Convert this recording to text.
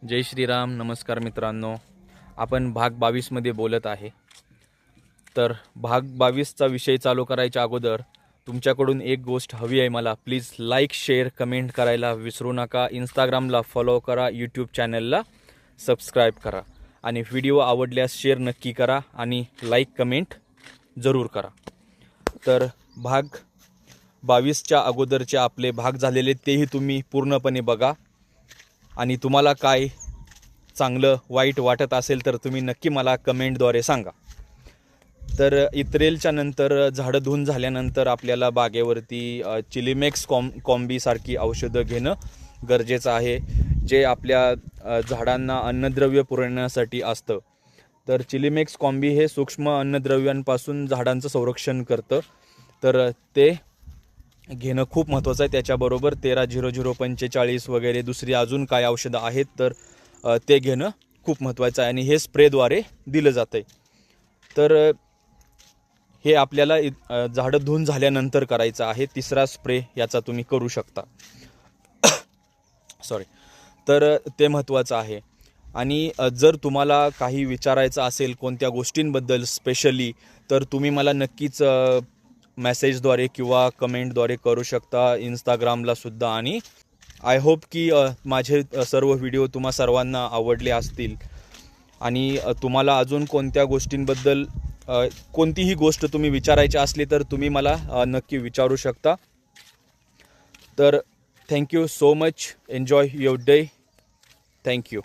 जय श्रीराम. नमस्कार मित्रांनो, आपण भाग 22 मध्ये बोलत आहे. तर भाग 22चा विषय चालू करायच्या अगोदर तुमच्याकडून एक गोष्ट हवी आहे मला. प्लीज लाईक, शेअर, कमेंट करायला विसरू नका. इंस्टाग्रामला फॉलो करा, यूट्यूब चॅनलला सबस्क्राईब करा आणि व्हिडिओ आवडल्यास शेअर नक्की करा आणि लाईक कमेंट जरूर करा. तर भाग 22च्या अगोदरचे आपले भाग झालेले तेही तुम्ही पूर्णपणे बघा आणि तुम्हाला काय चांगलं वाईट वाटत असेल तर तुम्ही नक्की मला कमेंटद्वारे सांगा. तर इत्रेलच्या नंतर झाडं धुवून झाल्यानंतर आपल्याला बागेवरती चिलीमेक्स कॉम्बीसारखी औषधं घेणं गरजेचं आहे, जे आपल्या झाडांना अन्नद्रव्य पुरवण्यासाठी असतं. तर चिलीमेक्स कॉम्बी हे सूक्ष्म अन्नद्रव्यांपासून झाडांचं संरक्षण करतं, तर ते घेणं खूप महत्त्वाचं आहे. त्याच्याबरोबर 13-00-45 वगैरे दुसरी अजून काय औषधं आहेत तर ते घेणं खूप महत्त्वाचं आहे आणि हे स्प्रेद्वारे दिलं जातं आहे. तर हे आपल्याला झाडं धुवून झाल्यानंतर करायचं आहे. तिसरा स्प्रे याचा तुम्ही करू शकता. सॉरी. तर ते महत्त्वाचं आहे. आणि जर तुम्हाला काही विचारायचं असेल कोणत्या गोष्टींबद्दल स्पेशली, तर तुम्ही मला नक्कीच मेसेजद्वारे किंवा कमेंटद्वारे करू शकता, इंस्टाग्रामला सुद्धा. आणि आय होप की माझे सर्व व्हिडिओ तुम्हा सर्वांना आवडले असतील आणि तुम्हाला अजून कोणत्या गोष्टींबद्दल कोणतीही गोष्ट तुम्ही विचारायची असली तर तुम्ही मला नक्की विचारू शकता. तर thank you so much. Enjoy your day. Thank you.